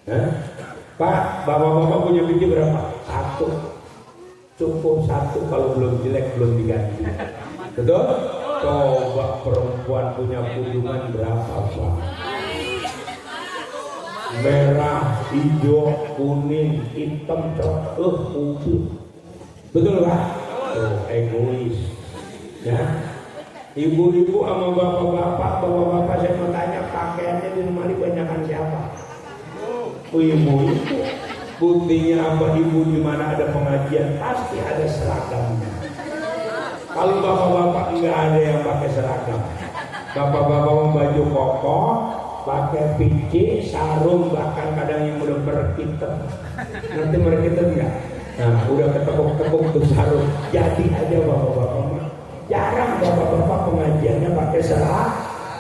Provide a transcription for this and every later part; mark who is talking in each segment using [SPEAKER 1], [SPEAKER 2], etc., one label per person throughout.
[SPEAKER 1] Hah? Pak, bapak-bapak punya biji berapa? Satu. Cukup satu, kalau belum jelek belum diganti. Betul? Coba perempuan punya kudungan berapa, Pak? Merah, hijau, kuning, hitam, coklat, putih. Betul, Pak? Oh, egois. Ya. Ibu-ibu sama bapak-bapak saya mau tanya, pakaiannya di rumah ini banyakan siapa? Ibu-ibu. Buktinya apa? Ibu di mana ada pengajian pasti ada seragamnya. Kalau bapak-bapak nggak ada yang pakai seragam. Bapak-bapak baju koko, pakai peci, sarung, bahkan kadang yang udah berkitab. Nanti berkitab nggak? Nah, udah ketekuk-tekuk tuh sarung. Jadi aja bapak-bapak. Jarang bapak-bapak pengajiannya pakai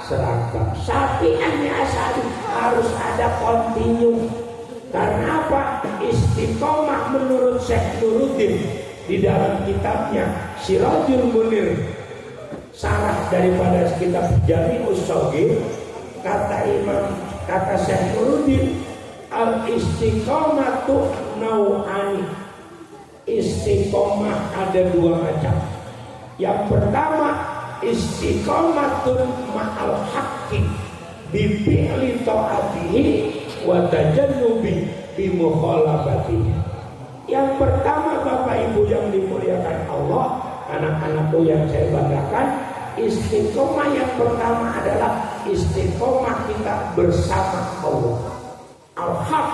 [SPEAKER 1] seragam. Syafi'iyah asal harus ada kontinu. Karena apa? Istiqomah menurut Syekh Nuruddin di dalam kitabnya Sirajul Munir, sarah daripada kitab Jami'us Shaghir, kata Syekh Nuruddin, al istiqomatu nau'ani. Istiqomah ada dua macam. Yang pertama, istiqomatun ma'al haqqi bi fi'li ta'atihi wa tajannubi bi mukhalafatihi. Yang pertama, Bapak Ibu yang dimuliakan Allah, anak-anakku yang saya banggakan, istiqomah yang pertama adalah istiqomah kita bersama Allah. Al-haq,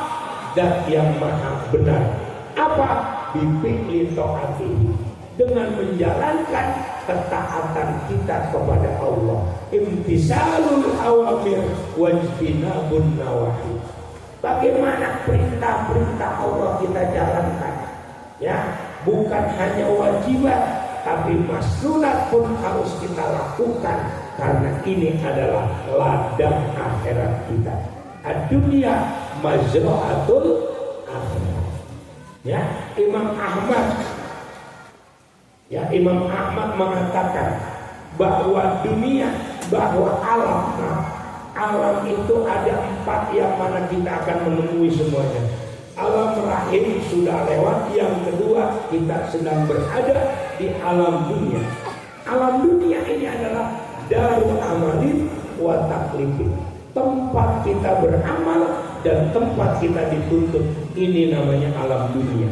[SPEAKER 1] zat yang maha benar. Apa? Bi fi'li ta'atihi, dengan menjalankan ketaatan kita kepada Allah. Imtisalul awamir wajtinabun nawahi. Bagaimana perintah-perintah Allah kita jalankan? Ya, bukan hanya wajibat, tapi masnunat pun harus kita lakukan, karena ini adalah ladang akhirat kita. Ad-dunya mazra'atul akhirat. Ya, Imam Ahmad mengatakan bahwa dunia, bahwa alam itu ada 4 yang mana kita akan menemui semuanya. Alam rahim sudah lewat, yang kedua kita sedang berada di alam dunia. Alam dunia ini adalah darul amalin wa taklifin, tempat kita beramal dan tempat kita dituntut. Ini namanya alam dunia.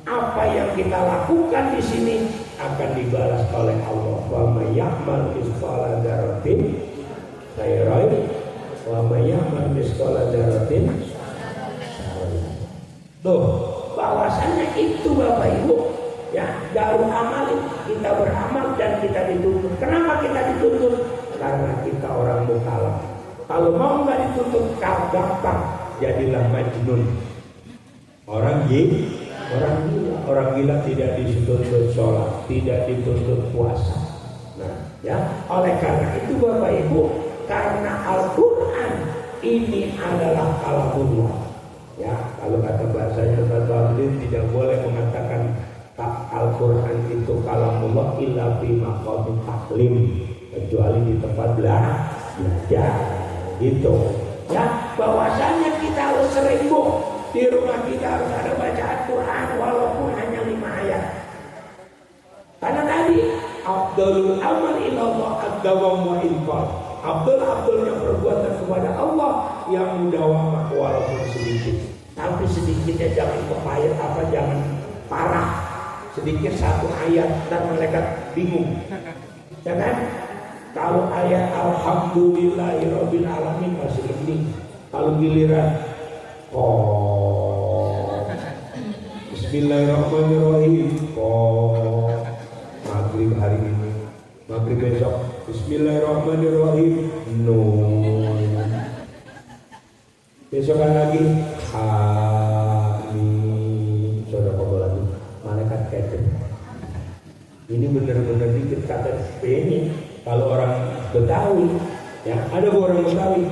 [SPEAKER 1] Apa yang kita lakukan di sini akan dibalas oleh Allah. Wa may ya'mal mithqala dzarratin khairan wa may ya'mal mithqala dzarratin syarran. Tuh, bahwasannya itu Bapak Ibu, ya, darul amalin, kita beramal dan kita dituntut. Kenapa kita dituntut? Karena kita orang mukallaf. Kalau mau nggak dituntut, gampang, jadilah majnun. Orang gila tidak dituntut sholat, tidak dituntut puasa. Nah, ya, oleh karena itu Bapak Ibu, karena Al-Quran ini adalah kalamullah. Ya, kalau kata bahasanya Al-Quran tidak boleh mengatakan Al-Quran itu kalamullah illa fi maqam taklim, kecuali di tempat belajar. Gitu. Ya, bahwasanya kita harus sering di rumah kita harus ada bacaan Quran walaupun hanya 5 ayat. Karena tadi afdalul amal ilallah ad-dawam wa infaq. Abdulnya perbuatan kepada Allah yang mudawamah walaupun sedikit. Tapi sedikitnya jangan kepayat, jangan parah. Sedikit 1 ayat dan malaikat bingung. Jangan. Kalau ayat alhamdulillahirabbil alamin masih mending. Kalau giliran Bismillahirrahmanirrahim. Maghrib hari ini, maghrib besok. Bismillahirrahmanirrahim. Besokan lagi. Amin. Saudara lagi. Malaikat kecil. Ini benar-benar dikit kata ini. Kalau orang Betawi, ya ada orang Betawi,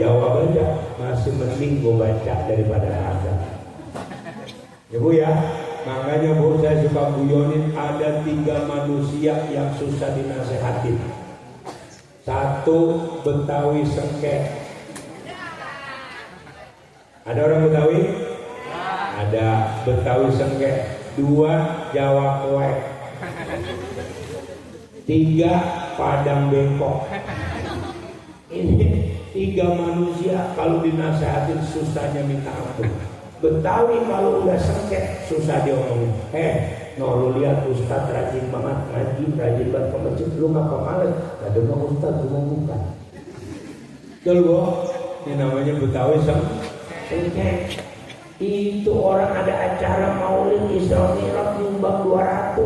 [SPEAKER 1] jawab aja, masih mending gue baca daripada ada. Ya Bu ya, makanya Bu saya suka guyonin, ada 3 manusia yang susah dinasehatin. 1, Betawi sengket. Ada orang Betawi? Ada. Betawi sengke. 2 Jawa kue. 3 Padang bengkok. Ini 3 manusia kalau dinasehatin susahnya minta ampun. Betawi kalau udah sengket susah diomongin. Lu lihat Ustadz rajin banget ngaji, rajin banget ke masjid, lu ngapa males? Ada mah Ustadz lu bukan. Betul bu, ini namanya Betawi sengket. Itu orang ada acara maulid Isra Mi'raj nyumbang 200,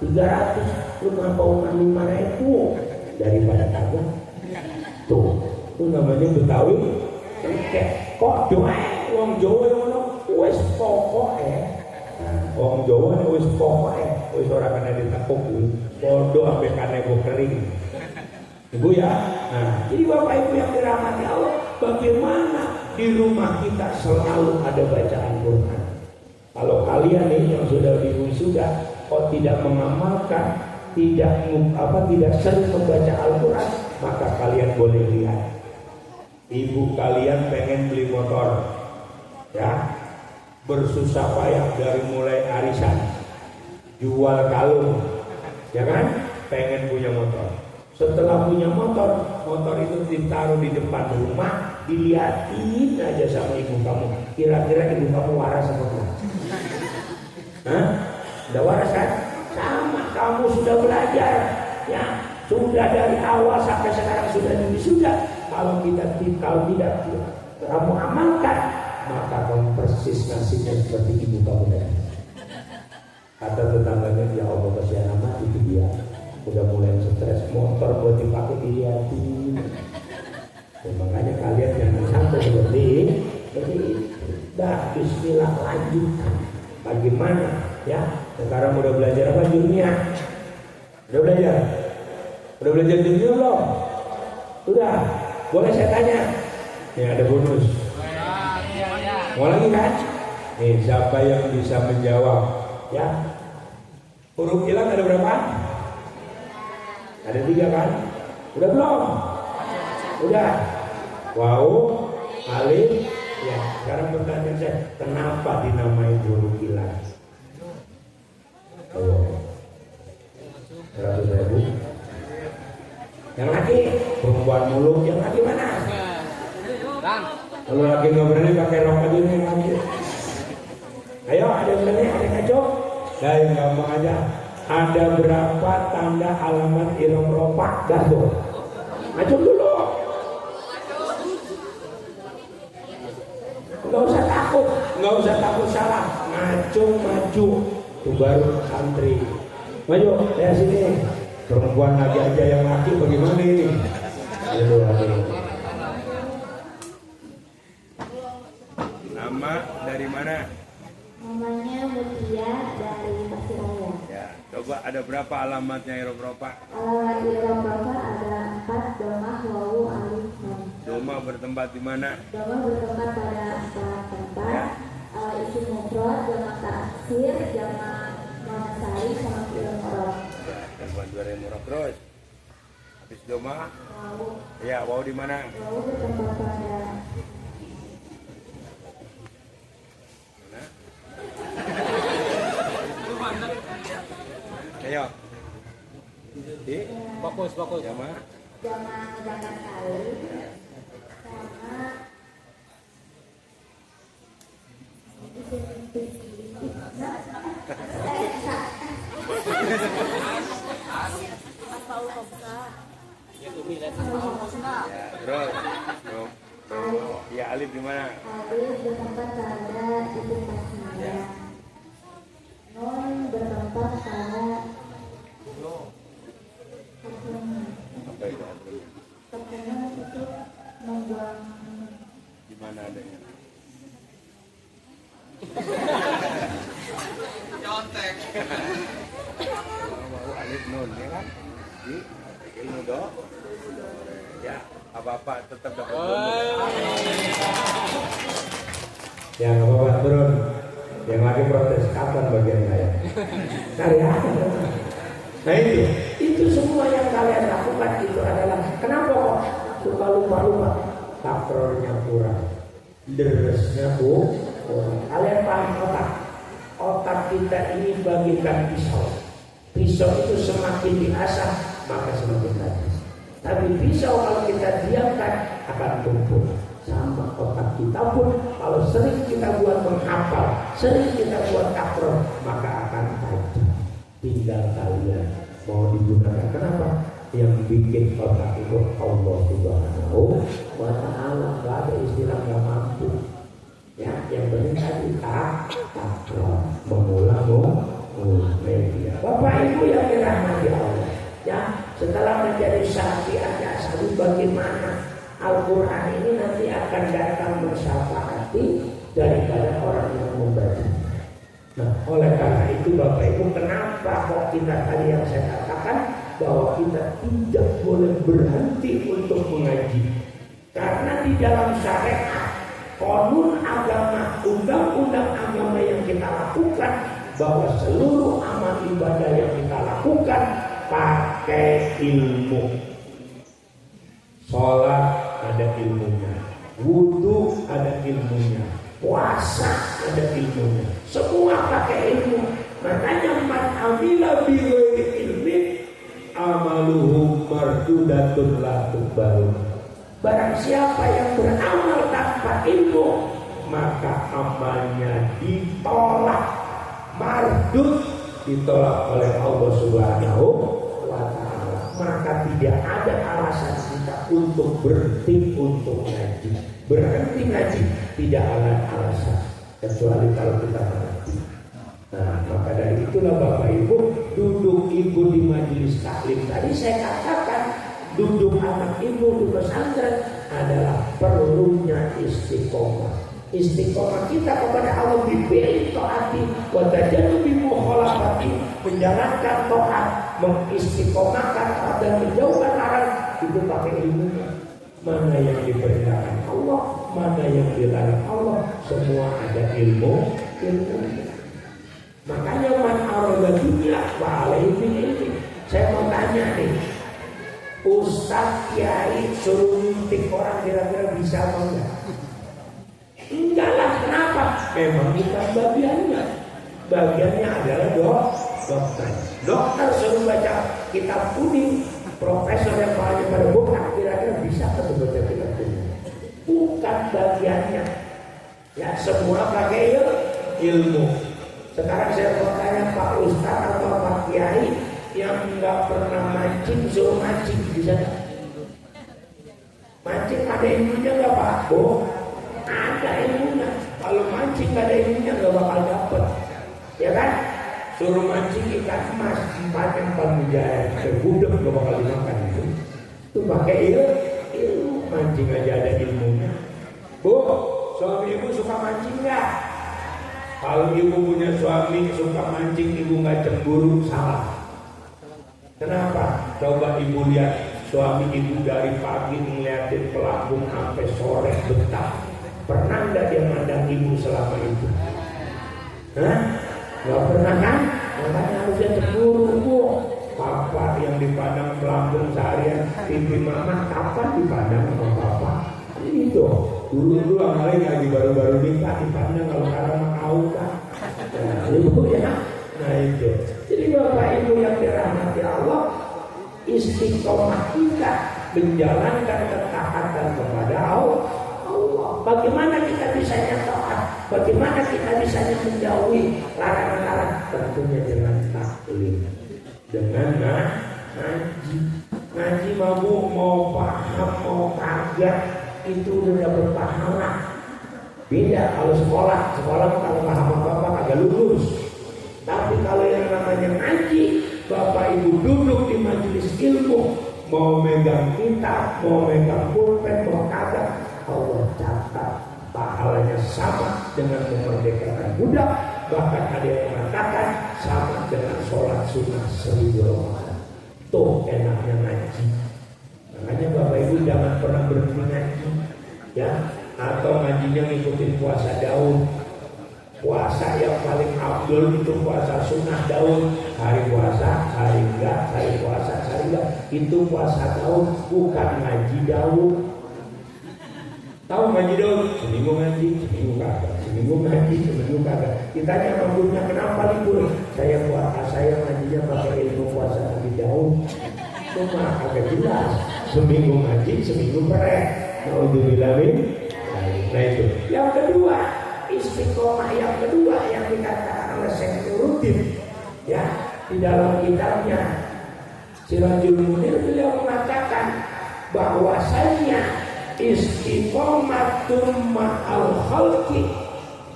[SPEAKER 1] 300, lu ngapa umat 5.000 daripada kagak? Tuh, itu namanya Betawi sengket. Kok doa wong Jawa yang ngono wis pokoke. Wong Jawa wis pokoke, wis ora kena ditekuk kuwi. Padha ampe kanebo kering. Ibu ya. Nah, jadi Bapak Ibu yang dirahmati Allah, bagaimana di rumah kita selalu ada bacaan Quran. Kalau kalian nih yang sudah sudah kok tidak mengamalkan, tidak sering membaca Al-Quran, maka kalian boleh lihat. Ibu kalian pengen beli motor, ya, bersusah payah dari mulai arisan, jual kalung, ya kan, pengen punya motor. Setelah punya motor itu ditaruh di depan rumah, dilihatin aja sama ibu kamu. Kira-kira ibu kamu waras apa enggak? Hah? Udah waras kan? Sama, kamu sudah belajar, ya, sudah dari awal sampai sekarang sudah. Kalau tidak kamu amalkan, maka kamu persis nasibnya seperti ibu kamu tadi. Kata tetangganya, ya Allah kasihan amat itu dia. Udah mulai stres, motor buat dipakai dilihatin. Makanya kalian jangan sampai seperti dah bismillah lanjutkan. Bagaimana? Ya, sekarang udah belajar apa dunia? Udah belajar dunia belum? Udah. Boleh saya tanya? Ya ada bonus. Mau lagi kan? Nih siapa yang bisa menjawab? Ya. Huruf hilang ada berapa? Ada 3 kan? Udah belum? Udah. Wow, alif. Ya. Sekarang pertanyaan saya, kenapa dinamai huruf hilang? 100.000. Yang laki perempuan mulu, yang laki mana? Kalau laki nggak berani pakai rok aja nih yang laki. Ayo, ada yang berani, ada yang ngacok. Nah, yang gampang aja. Ada berapa tanda alamat irom ropak? Dah tuh. Ngacok dulu. Nggak usah takut salah. Ngacok maju. Itu baru santri. Maju, dari sini. Perempuan lagi aja yang laki bagaimana ini? Nama dari mana?
[SPEAKER 2] Namanya Mutia dari Pasiraya.
[SPEAKER 1] Ya, coba ada berapa alamatnya irob rofa?
[SPEAKER 2] Alamat irob rofa ada 4, domah, wawu, alif, lam.
[SPEAKER 1] Doma bertempat di mana?
[SPEAKER 2] Domah bertempat pada 4 tempat. Ya. Isim mufrad, jamak taksir, jamak monasari, sama fi'il mudhari.
[SPEAKER 1] Tempat 2 murah terus. Habis doma?
[SPEAKER 2] Wawu.
[SPEAKER 1] Ya, wawu di mana?
[SPEAKER 2] Wawu bertempat pada
[SPEAKER 1] ayo. Di fokus.
[SPEAKER 2] jamak kali sama
[SPEAKER 1] terus. Ya, alif di mana?
[SPEAKER 2] alif bertempat pada isim tasniah. Nun bertempat pada
[SPEAKER 1] Apa itu?
[SPEAKER 2] terkenal itu membuang.
[SPEAKER 1] Di mana adanya? Contek. Mau alif nun ya kan? Di ilmu do. Ya, apa-apa tetap dapat bonus. Ya, apa-apa turun. Yang lagi protes kapan bagian saya? Karya. Nah itu semua yang kalian lakukan itu adalah kenapa kok suka lupa takrornya kurang, deresnya kita ini bagaikan pisau. Pisau itu semakin diasah maka semakin tajam. Tapi pisau kalau kita diamkan akan tumpul. Sama otak kita pun kalau sering kita buat menghafal, sering kita buat takror, maka akan tajam. Tinggal kalian mau digunakan. Kenapa? Yang bikin otak itu Allah Subhanahu wa Ta'ala. Gak ada istilah gak mampu. Ya, yang penting tadi takror, mengulang media. Bapak Ibu yang dirahmati Allah, ya, setelah menjadi saksi ada satu bagaimana Al-Quran ini nanti akan datang bersyafaati daripada orang yang membaca. Nah, oleh karena itu Bapak Ibu, kenapa kok kita tadi yang saya katakan bahwa kita tidak boleh berhenti untuk mengaji? Karena di dalam syariat, konun agama, undang-undang agama yang kita lakukan, bahwa seluruh amal ibadah yang kita lakukan pakai ilmu. Sholat ada ilmunya, wudhu ada ilmunya, puasa ada ilmunya, semua pakai ilmu. Makanya man amila bi ghairi ilmi amaluhu mardudatun la tuqbalu. Barang siapa yang beramal tanpa ilmu, maka amalnya ditolak, mardud, ditolak oleh Allah Subhanahu wa Ta'ala. Maka tidak ada alasan kita untuk berhenti untuk ngaji. Berhenti ngaji tidak ada alasan, kecuali kalau kita mengerti. Nah, maka dari itulah Bapak Ibu, duduk ibu di majelis taklim tadi saya katakan, duduk anak ibu di pesantren adalah perlunya istiqomah. Istiqomah kita kepada Allah diberi taati wa tajannubi mukhalafati, menjalankan taat, mengistiqomahkan taat dan menjauhkan larangan, itu pakai ilmunya. Mana yang diperintahkan Allah, mana yang dilarang Allah, semua ada ilmu. Makanya man arada dunya wa alaihi ilmi. Saya mau tanya nih, Ustaz Kiai suruh nyuntik orang kira-kira bisa apa enggak? Enggak lah, kenapa? Memang bukan bagiannya. Bagiannya adalah dokter. Dokter suruh baca kitab kuning, profesor yang paling pada buka kira-kira bisa atau baca kitab kuning? Bukan bagiannya. Ya, semua pakai ilmu. Sekarang saya mau tanya Pak Ustaz atau Pak Kiai yang nggak pernah mancing suruh mancing bisa nggak? Mancing ada ilmunya nggak Pak? Oh, ada ilmunya. Kalau mancing nggak ada ilmunya nggak bakal dapet, ya kan? Suruh mancing ikan emas, pakai pamujaya, tergudeg nggak bakal dimakan itu. Itu pakai ilmu. Mancing aja ada ilmunya. Bu, suami ibu suka mancing nggak? Kalau ibu punya suami suka mancing, ibu nggak cemburu, salah. Kenapa? Coba ibu lihat suami ibu dari pagi ngeliatin pelampung sampai sore betah. Pernah nggak dia mandang ibu selama itu? Hah? Nggak pernah kan? Makanya harusnya cemburu, Bu. Papa yang dipandang pelampung seharian, pipi mama kapan dipandang sama papa? Itu dulu kemarin lagi baru-baru nikah dipandang kalau karena mau kan. Nah, ibu ya. Nah itu. Jadi Bapak Ibu yang dirahmati Allah, istiqomah kita menjalankan ketaatan kepada Allah. Bagaimana kita bisa taat? Bagaimana kita bisa menjauhi larangan-larangan? Tentunya dengan taklim, dengan ngaji. Ngaji mau paham mau kagak itu udah dapat pahala. Beda kalau sekolah kalau paham apa kagak lulus. Tapi kalau yang namanya ngaji, Bapak Ibu duduk di majelis ilmu, mau megang kitab, mau megang pulpen, mau kagak, Allah catat pahalanya sama dengan memerdekakan budak. Bahkan ada yang mengatakan sama dengan sholat sunnah 1000 Ramadan. Tuh enaknya ngaji. Makanya Bapak Ibu jangan pernah berhenti ngaji, ya. Atau ngajinya ngikutin puasa Daud. Puasa yang paling afdol itu puasa sunnah Daud. Hari puasa, hari enggak, hari puasa, hari enggak. Itu puasa Daud, bukan ngaji Daud. Tahu ngaji dong, seminggu ngaji, seminggu kagak, seminggu ngaji, seminggu kagak. Ditanya sama gurunya kenapa libur? Saya puasa, saya ngajinya pakai ilmu puasa lebih jauh. Cuma agak jelas, seminggu ngaji, seminggu perek. Naudzubillah min. Nah itu. Yang kedua, istiqomah yang kedua yang dikatakan oleh Syekh Nuruddin, ya di dalam kitabnya Sirajul Munir, beliau mengatakan bahwasanya istiqomatun ma'al khalqi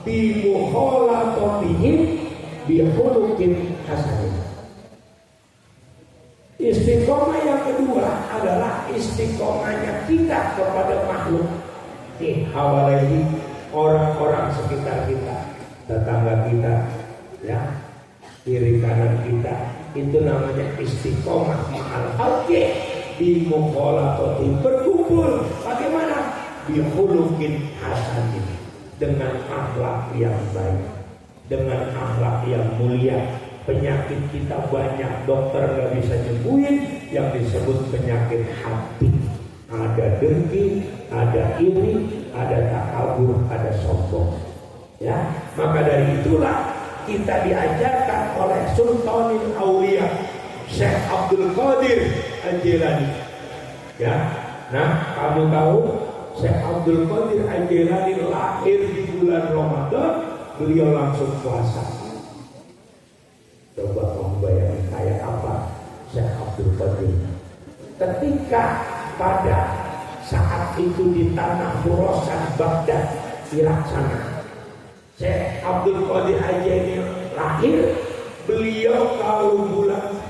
[SPEAKER 1] bi mukhalatatihim bi khuluqin hasanin. Istiqomah yang kedua adalah istiqomahnya kita kepada makhluk di hawalaihi, orang-orang sekitar kita, tetangga kita, ya, kiri kanan kita. Itu namanya istiqomah ma'al khalqi bi mukhalatatihim, berkumpul bagaimana? Bi khuluqin hasanin, dengan akhlak yang baik, dengan akhlak yang mulia. Penyakit kita banyak, dokter nggak bisa nyembuhin, yang disebut penyakit hati. Ada dengki, ada iri, ada takabur, ada sombong. Ya, maka dari itulah kita diajarkan oleh Sultanul Aulia Syekh Abdul Qadir Al-Jilani. Ya, nah kamu tahu Syekh Abdul Qadir Al-Jilani lahir di bulan Ramadan, beliau langsung puasa. Coba kamu bayangin kayak apa Syekh Abdul Qadir ketika pada saat itu di tanah Khurasan Baghdad, Irak sana. Syekh Abdul Qadir Al-Jilani lahir, beliau kalau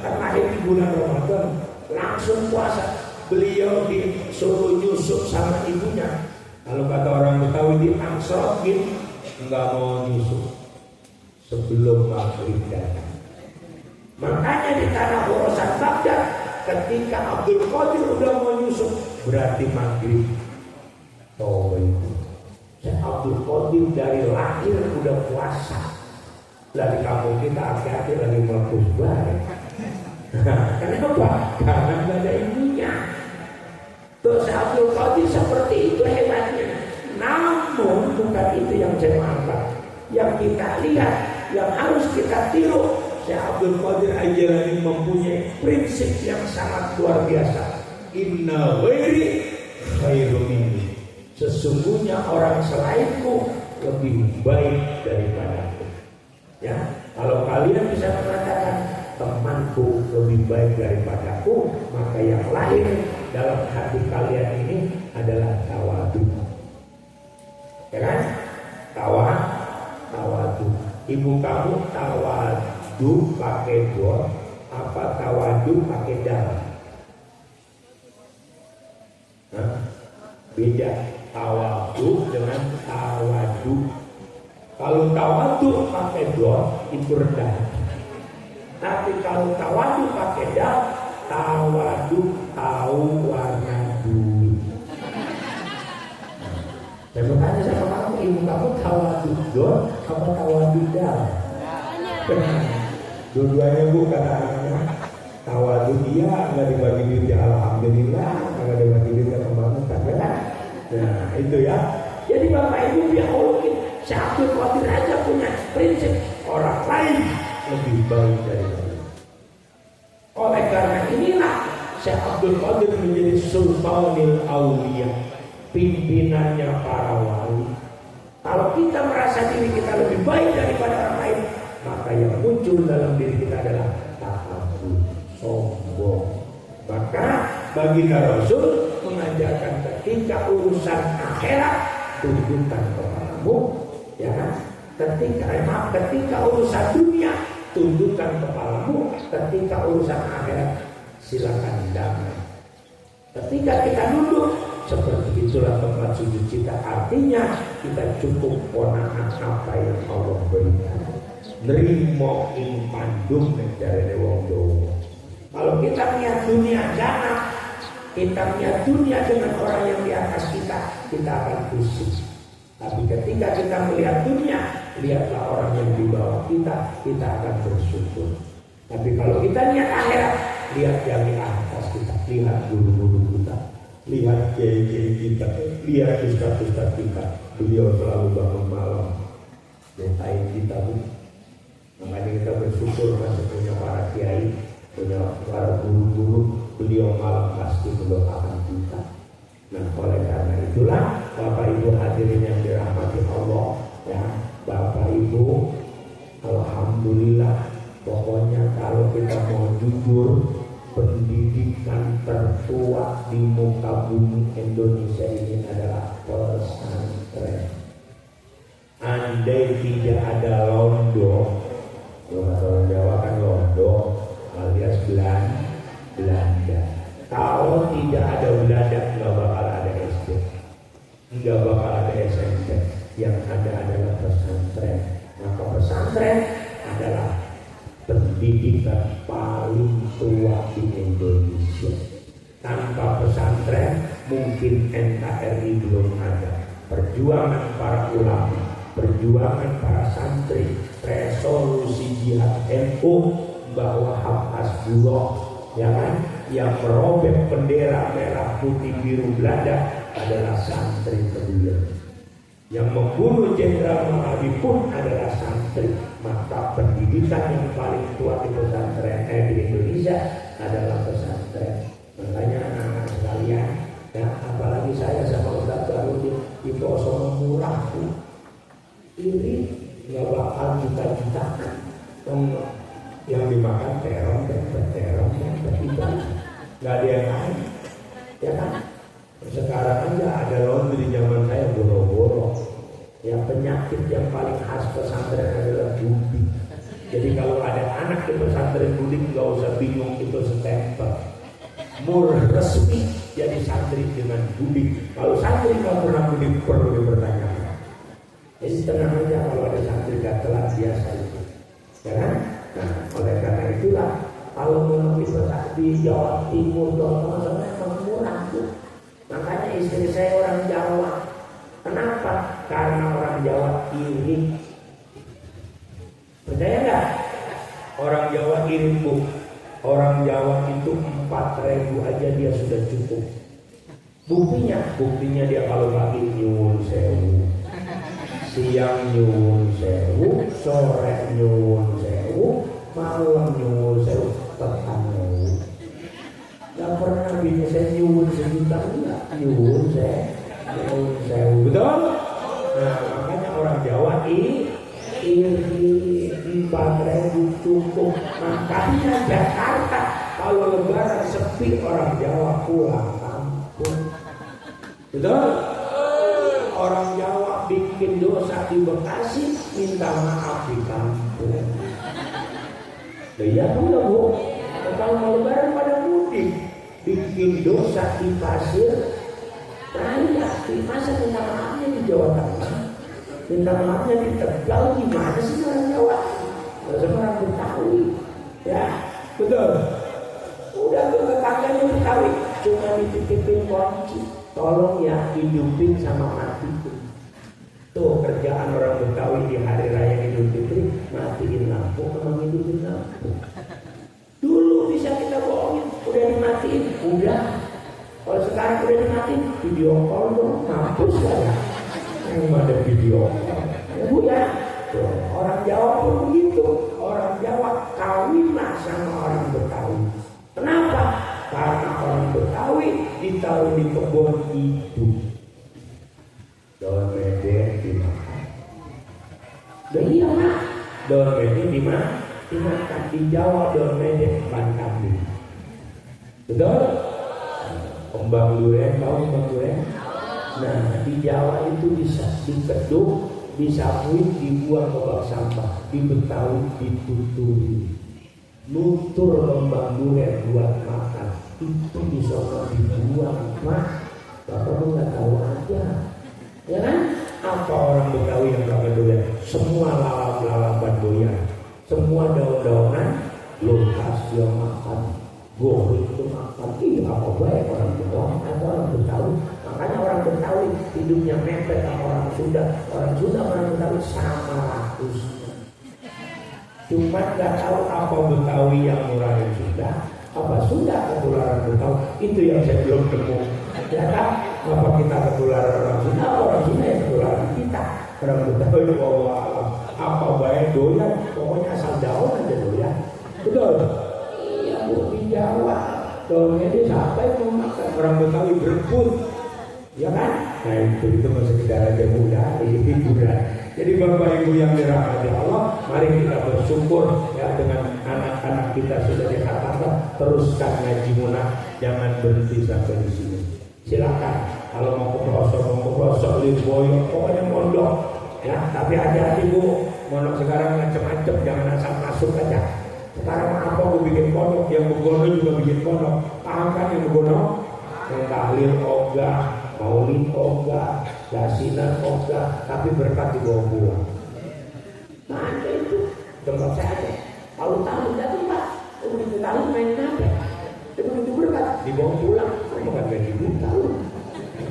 [SPEAKER 1] lahir di bulan Ramadan langsung puasa. Beliau disuruh nyusup sama ibunya. Kalau kata orang Betawi diangsrotin, nggak mau nyusup sebelum maghrib datang. Makanya di tanah Khurasan Baghdad ketika Abdul Qadir udah mau nyusup berarti maghrib. Oh itu Syekh Abdul Qadir dari lahir udah puasa. Dari kampung kita hati-hati lagi meletus baik. Kenapa? Karena nggak ada ibunya. Terus Abdul Qadir seperti itu hebatnya. Namun bukan itu yang saya angkat. Yang kita lihat, yang harus kita tiru, Syekh Abdul Qadir Al-Jilani mempunyai prinsip yang sangat luar biasa. Inna ghairi khairu minni. Sesungguhnya orang selainku lebih baik daripadaku. Ya, kalau kalian bisa mengatakan temanku lebih baik daripadaku, maka yang lahir dalam hati kalian ini adalah tawadu. Ya kan? Tawadu. Ibu kamu tawadu pakai dot, apa tawadu pakai dal? Beda tawadu dengan tawadu. Kalau tawadu pakai dot itu rendah. Tapi kalau tawadu pakai dal, tawadu tahu warna duit. Saya bertanya sama kamu, ibu kamu tawadu dot apa tawadu dal? Dua-duanya bu, kata anaknya tawadu dia nggak dibagi duit ya alhamdulillah, nggak dibagi duit ya pembangunan kan? Nah itu ya. Jadi bapak ibu biar mungkin Syekh Abdul Qadir aja punya prinsip orang lain lebih baik dari saya. Oleh karena inilah Syekh Abdul Qadir menjadi Sultanul Aulia, pimpinannya para wali. Kalau kita merasa diri kita lebih baik daripada orang lain, maka yang muncul dalam diri kita adalah takabur, sombong. Maka baginda Rasul mengajarkan ketika urusan akhirat tundukkan kepalamu, ya kan? Ketika urusan dunia tundukkan kepalamu, ketika urusan akhirat silakan damai. Ketika kita duduk seperti itulah tempat sujud kita. Artinya kita cukup ponakan apa yang Allah berikan. Nerimo ing pandung dari wong dowo. Kalau kita melihat dunia jana, kita melihat dunia dengan orang yang di atas kita akan pusing. Tapi ketika kita melihat dunia, lihatlah orang yang di bawah kita akan bersyukur. Tapi kalau kita lihat akhirat, lihat yang di atas kita, lihat guru-guru kita, lihat kiai-kiai kita, lihat ustaz-ustaz kita, beliau selalu bangun malam doain kita Bu. Makanya kita bersyukur masih punya para kiai, punya para guru-guru, beliau malam pasti mendoakan kita. Nah oleh karena itulah Bapak Ibu hadirin yang dirahmati Allah ya, Bapak Ibu, alhamdulillah, pokoknya kalau kita mau jujur, pendidikan tertua di muka bumi Indonesia ini adalah pesantren. Andai tidak ada londo, orang Jawa kan londo alias Belanda. Kalau tidak ada Belanda, nggak bakal ada SD, nggak bakal ada SMP. Yang ada adalah pesantren. Maka pesantren adalah pendidikan paling tua di Indonesia. Tanpa pesantren mungkin NKRI belum ada. Perjuangan para ulama, perjuangan para santri, resolusi jihad NU bahwa Hasbullah ya kan, yang merobek bendera merah putih biru Belanda adalah santri beliau. Yang membunuh Jenderal Mahathir pun adalah santri. Maka pendidikan yang paling tua di pesantren di Indonesia adalah pesantren. Makanya anak-anak sekalian ya, apalagi saya sama Ustaz Barudin di Poso murah Bu. Ini nggak bakal juta-jutaan. Yang dimakan terong itu nggak ada yang lain ya kan. Sekarang aja ada laundry zaman saya boro-boro ya. Penyakit yang paling khas pesantren adalah gudik. Jadi kalau ada anak di pesantren gudik nggak usah bingung, itu stempel murah resmi jadi santri dengan gudik. Kalau santri nggak pernah gudik perlu dipertanyakan. Jadi tenang aja kalau ada santri nggak telat biasa itu ya kan. Nah, oleh karena itulah kalau menurut di Jawa Timur Jawa memang murah tuh. Makanya istri saya orang Jawa. Kenapa? Karena orang Jawa iri. Percaya nggak? Orang Jawa iri Bu. Orang Jawa itu 4.000 aja dia sudah cukup. Buktinya dia kalau pagi nyuwun sewu, siang nyuwun sewu, sore nyuwun sewu, malam nyuwun sewu, petang nyuwun. Gak pernah bisa saya nyuwun sejuta, enggak nyuwun sewu, betul? Nah makanya orang Jawa ini 4.000 cukup. Makanya Jakarta kalau lebaran sepi, orang Jawa pulang kampung, betul? Orang Jawa bikin dosa di Bekasi minta maaf di kampung. Iya betul Bu. Kalau mau lebaran pada mudik, bikin dosa di Pasir Raya, di masa minta maafnya di Jawa Tengah, minta maafnya di Tegal. Gimana sih orang Jawa? Sama orang Betawi, ya betul. Udah ke tetangganya Betawi, cuma dititipin kunci, tolong ya hidupin sama matiin. Tuh kerjaan orang Betawi di hari raya Idul Fitri, matiin lampu sama hidupin lampu. Dulu bisa kita bohongin, udah dimatiin, udah. Kalau sekarang udah dimatiin, video call dong, mampus ya. Yang ada video call, ya Bu ya. Tuh, orang Jawa pun begitu. Orang Jawa kawinlah sama orang Betawi. Kenapa? Karena orang Betawi ditaruh di kebun hidup. Daun medek dimakan. Dan iya Mak, daun medek dimakan. Di Jawa daun medek ban kambing. Betul? Kembang duren, tahu kembang duren? Nah di Jawa itu bisa dikeduk, disapuin, dibuang ke bak sampah. Di Betawi dituturi. Nutur kembang duren buat makan itu bisa dibuang Mak. Bapak lu nggak tahu aja, ya kan? Apa orang Betawi yang makan durian? Semua lalap-lalapan doyan, semua daun-daunan luntas dia makan, goreng itu makan. Iya apa baik orang Betawi, orang Betawi. Makanya orang Betawi hidupnya mepet sama orang Sunda. Orang Sunda orang Betawi sama rakusnya. Cuma nggak tahu apa Betawi yang murahin Sunda, apa Sunda ketularan Betawi. Itu yang saya belum temu. Ya kan? Apa kita ketularan orang Sunda? Orang Sunda yang ketularan kita. Orang Betawi bawa apa baik doyan, pokoknya asal daun aja doyan. Betul? Iya bu, di Jawa. Daunnya itu sampai mau makan. Orang Betawi berebut. Ya kan? Nah itu masih sekedar aja mudah, hiburan. Jadi Bapak Ibu yang dirahmati Allah, mari kita bersyukur ya dengan anak-anak kita sudah dikatakan teruskan ngaji munah, jangan berhenti sampai di sini. Silakan kalau mau ke pelosok Lirboyo, pokoknya mondok ya. Tapi hati-hati Bu, mondok sekarang macam-macam, jangan asal masuk aja. Sekarang apa Bu bikin pondok, yang begono juga bikin pondok. Paham kan yang begono? Yang tahlil ogah, maulid ogah, yasinan ogah, tapi berkat dibawa pulang. Nah ada itu tempat saya aja. Kalau tahu tidak Pak, begitu tahu main apa? Begitu berkat dibawa pulang, bukan gaji buta.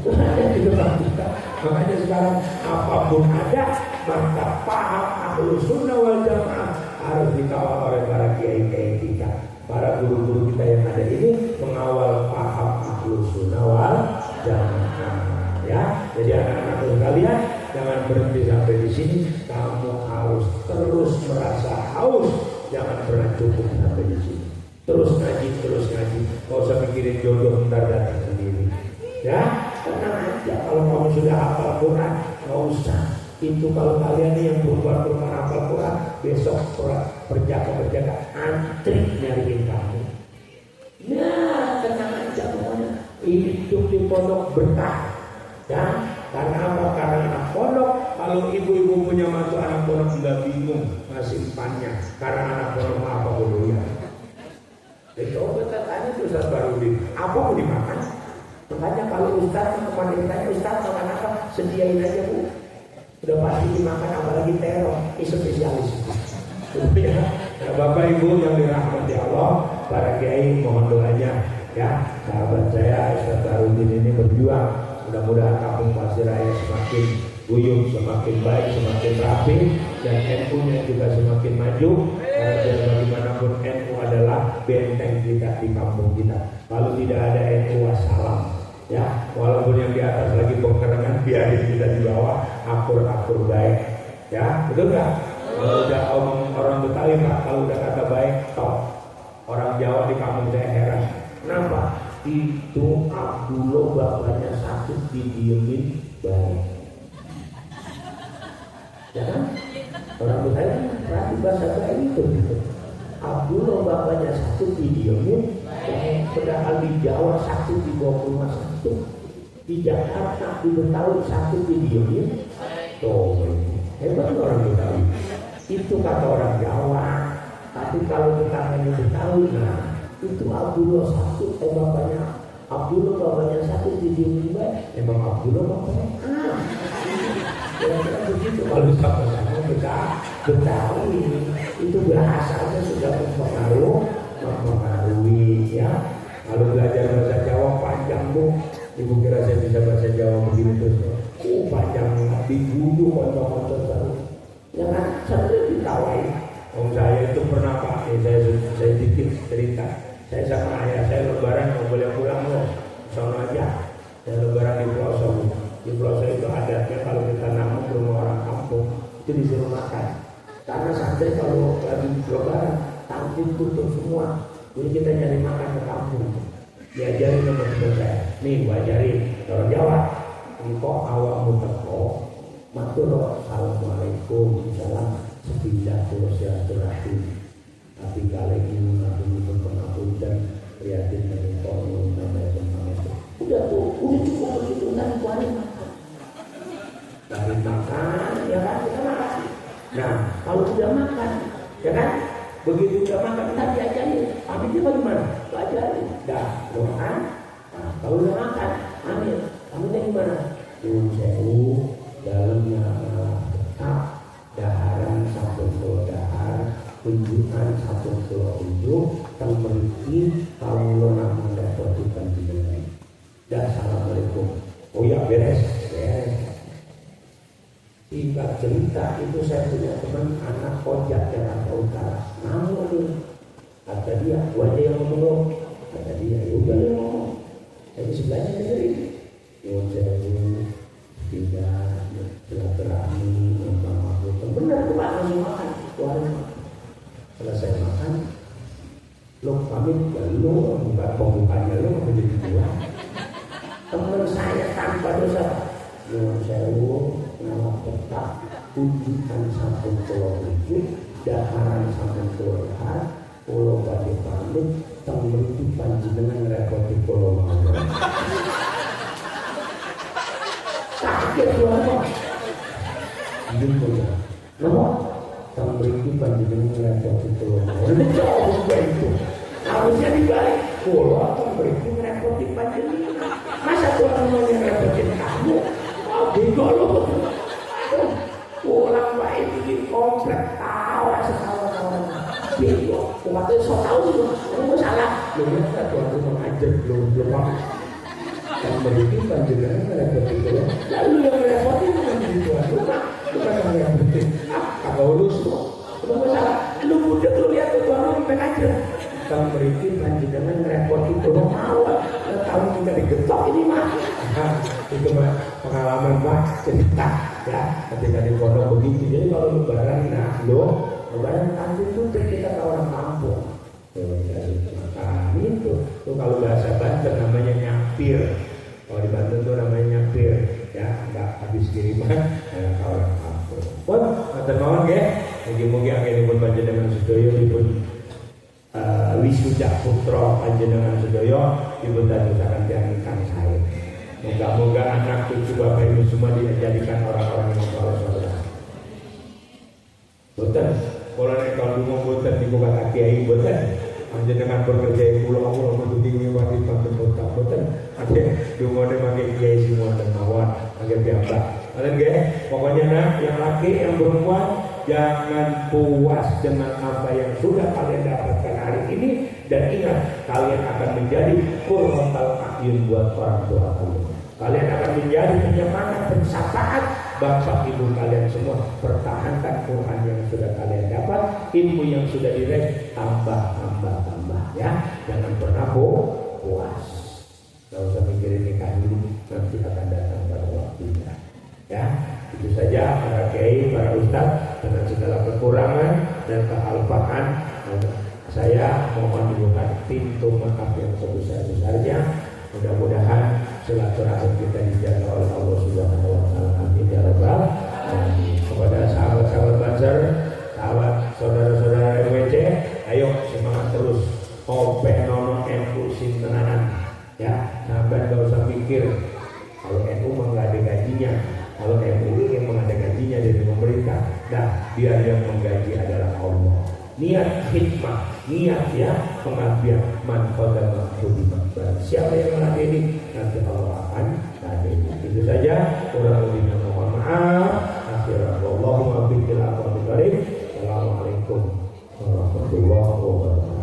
[SPEAKER 1] Ada di depan kita. Makanya sekarang apapun ada, maka paham Ahlus Sunnah wal Jamaah harus dikawal oleh para kiai-kiai kita. Para guru-guru kita yang ada ini mengawal paham Ahlus Sunnah wal Jamaah. Ya, jadi anak-anak sekalian jangan berhenti sampai di sini. Kamu harus terus merasa haus, jangan pernah cukup sampai di sini. Terus ngaji. Gak usah mikirin jodoh ntar datang sendiri. Ya, tenang aja. Kalau kamu sudah hafal Quran, gak usah. Itu kalau kalian yang berbuat hafal Quran, besok perjaka antri nyariin kamu. Nah, tenang aja pokoknya. Hidup di pondok berkah. Ya, karena apa? Karena anak pondok. Kalau ibu-ibu punya mantu anak pondok nggak bingung ngasih umpannya. Karena anak pondok apa dulu ya? Jadi tanya itu Ustaz Barudin, apa mau dimakan? Makanya kalau Ustaz kemarin ditanya Ustaz makan apa? Sediain aja Bu. Udah pasti dimakan, apalagi terong. Itu spesialis. Ya. Nah, Bapak Ibu yang dirahmati Allah, para kiai mohon doanya ya. Sahabat saya Ustaz Barudin ini berjuang. Mudah-mudahan kampung Pasir Raya semakin guyup, semakin baik, semakin rapi, dan NU-nya juga semakin maju. Karena biar bagaimanapun NU adalah benteng kita di kampung kita. Kalau tidak ada NU, wassalam. Ya, walaupun yang di atas lagi pengkerengan, biarin kita di bawah akur-akur baik. Ya, betul nggak? Kalau udah orang Betawi Pak, kalau udah kata baik, top. Orang Jawa di kampung saya heran. Kenapa? Itu Abdullah bapaknya sakit didiemin baik. Ya kan? Orang Betawi berarti bahasa baik itu gitu. Abdullah bapaknya sakit didiemin baik. Padahal di Jawa sakit dibawa ke rumah sakit. Di Jakarta di Betawi sakit didiemin. Tuh, hebat orang Betawi. Itu kata orang Jawa. Tapi kalau kita hanya Betawi, nah itu Abdullah sakit, bapaknya Abdullah bapaknya sakit didiemin baik. Emang Abdullah bapaknya kira-kira begitu. Kalau sama-sama Betawi itu bahasanya sudah mempengaruhi ya. Kalau belajar bahasa Jawa panjang Bu. Ibu kira saya bisa bahasa Jawa begini terus. Panjang diguyu konco-konco terus. Ya kan, sering ditawain. Saya itu pernah Pak, saya dikit cerita. Saya sama ayah saya lebaran nggak boleh pulang loh, sono aja. Saya lebaran di pelosok. Di pelosok itu adatnya kalau kita nanggung rumah orang kampung itu disuruh makan. Karena santri kalau lagi lebaran kampung tutup semua, jadi kita nyari makan ke kampung. Diajarin sama teman saya. Nih gua ajarin orang Jawa. Engkau awakmu teko, matur assalamualaikum, salam sepindah silaturahim. Tapi kali ini mengatur pengapunten prihatin dari konon namanya itu. Udah cukup begitu nanti kuali makan. Dari makan, ya kan kita makan. Nah kalau udah makan, ya kan begitu udah makan kita diajarin. Amitnya bagaimana? Ajarin. Dah doa. Nah kalau udah makan, amin. Amitnya gimana? Sewu dalamnya tetap daharan satu dahar. Tunjukkan satu tunjuk termeriki kalau namun dapatkan dinilai. Dan assalamualaikum. Oh ya beres. Singkat cerita itu saya punya teman anak ojek Jakarta Utara. Namun kata dia, wajah yang ngomong. Kata dia, udah yang ngomong. Jadi sebelahnya dengerin. nyuwun sewu tidak silaturahmi memang makhluk benar tuh Pak langsung makan warung selesai makan lo pamit ya lo buka pembukanya lo menjadi dua teman saya tanpa dosa nyuwun sewu nama tetap ujian sampun pulau wujud daharan sampun pulau hat pulau badhe pamit teng mriki panjenengan repoti pulau mawon kaget lho gitu ya nomor teng mriki panjenengan repoti pulau mawon itu harusnya dibalik pulau teng mriki repoti panjenengan masa pulau mau repotin kamu bego lo pulang wae bikin komplek tawa sekali bego waktu so tahu kamu salah lo ya waktu mengajar belum yang memiliki panjenengan repot itu lalu yang repotin kan di tuan rumah bukan yang repotin kalau lu kamu salah lu budek lu lihat ke tuan rumah mengajar yang memiliki panjenengan repot itu lo mau tahu kita digetok ini mah itu mah pengalaman Pak cerita ya ketika di pondok begitu. Jadi kalau lebaran lebaran kantin itu kita ke orang kampung makan itu tuh kalau bahasa Banten namanya nyapir, kalau di Banten tuh namanya nyapir ya, nggak habis kiriman ke orang kampung. Pun matur nuwun nggih, mugi-mugi anggenipun panjenengan sedaya dipun wisuda putra panjenengan sedaya dipun dadosaken tiyang ingkang sae. Moga-moga anak cucu Bapak Ibu semua dijadikan orang-orang yang soleh. Boten, kalau nek kalau boten dibuka kaki kiai boten. Panjenengan bekerja pulau kudu tinggi wadi panten kota boten. Ade dungone mangke kiai semua dan mawon mangke piyambak. Kalian nggih, pokoknya nah yang laki yang perempuan jangan puas dengan apa yang sudah kalian dapatkan hari ini dan ingat kalian akan menjadi qurratul a'yun buat orang tua kalian. Kalian akan menjadi penyemangat pensafaat bapak ibu kalian semua. Pertahankan Quran yang sudah kalian dapat, ilmu yang sudah diraih, tambah ya. Jangan pernah puas. Gak usah mikirin nikah dulu, nanti akan datang pada waktunya. Ya, itu saja para kiai, para ustadz dengan segala kekurangan dan kealpaan. Saya mohon dibuka pintu maaf yang sebesar-besarnya. Mudah-mudahan silaturahim kita dijaga oleh Allah Subhanahu wa taala. Amin ya rabbal alamin. Kepada sahabat-sahabat Banser, sahabat saudara-saudara RWC, ayo semangat terus. Opeh nono NU sintenanan. Ya, sampai enggak usah mikir kalau NU mah enggak ada gajinya. Kalau MUI yang ada gajinya dari pemerintah, nah biar yang menggaji adalah Allah. Niat hikmah, niat ya pengabdian, manfaat dan manfaat. Siapa yang meladeni nanti Allah akan ladeni. Itu saja, kurang lebihnya mohon maaf. Akhirullah biqil aqwamil karim. Assalamualaikum warahmatullahi wabarakatuh.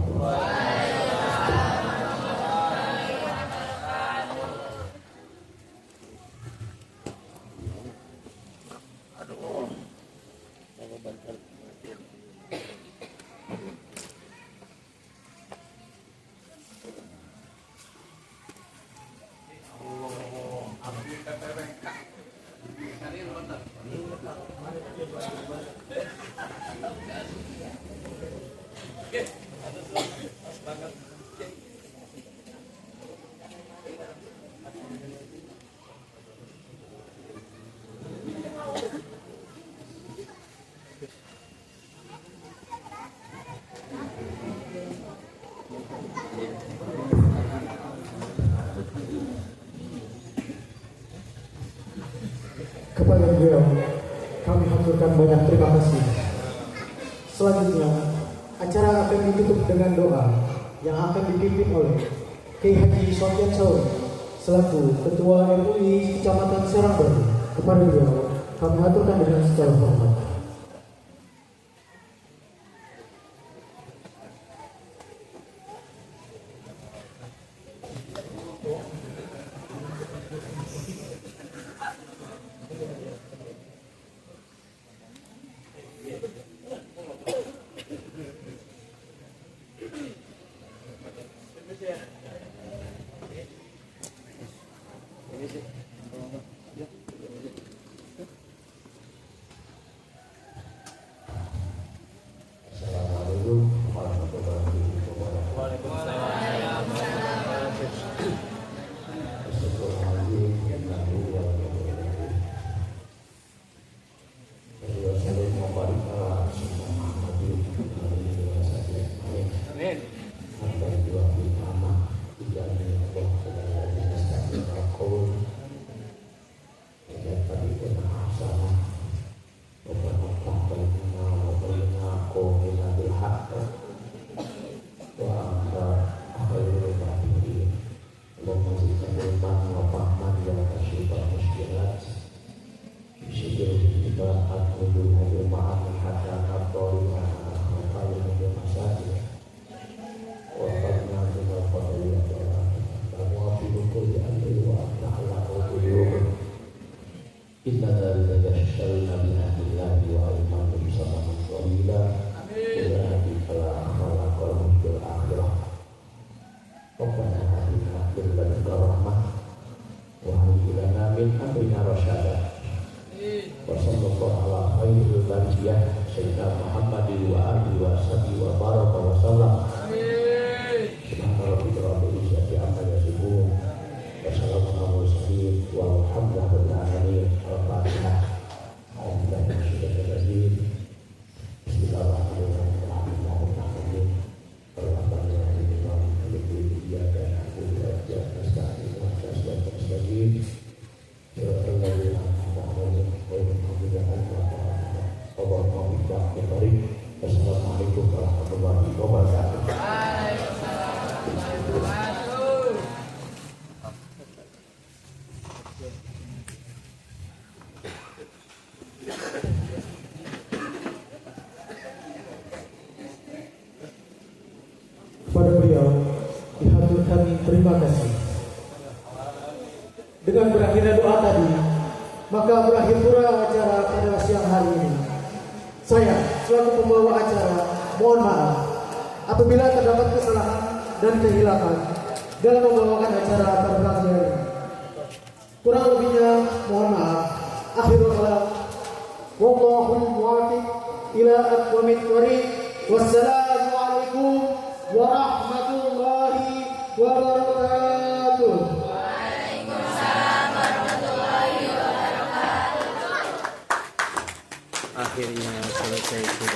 [SPEAKER 3] Kepada beliau kami haturkan banyak terima kasih. Selanjutnya acara akan ditutup dengan doa yang akan dipimpin oleh Kiai Haji Sofyan Sauri selaku Ketua MUI Kecamatan Serangbaru. Kepada beliau kami haturkan dengan segala hormat.
[SPEAKER 4] Ini sih.
[SPEAKER 1] Inna dzalika yashtaruna bi ahdillahi wa aymanihim samanan qalila ulaika fala khalaqa lahum fil akhirah. Rabbana atina fid dunya rahmah wa hab lana min amrina rasyada. Wa sallallahu ala khairil bariyah sayyidina Muhammadin wa alihi wa sahbihi wa baraka wa sallam. Subhana rabbika rabbil izzati amma yasifun. Wassalamualaikum warahmatullahi wabarakatuh. Al-Fatihah. Assalamualaikum warahmatullahi wabarakatuh.
[SPEAKER 3] Kepada beliau dihaturkan terima kasih. Dengan berakhirnya doa tadi, maka berakhir pula acara pada siang hari ini. Saya selaku pembawa acara mohon maaf apabila terdapat kesalahan dan kehilapan dalam membawakan acara pada pagi hari ini. Kurang lebihnya mohon maaf. Akhirul kalam. Wallahu muwaffiq ila aqwamit thoriq. Wassalamu alaikum warahmatullahi wabarakatuh.
[SPEAKER 2] Waalaikumsalam warahmatullahi wabarakatuh.
[SPEAKER 4] Akhirnya selesai.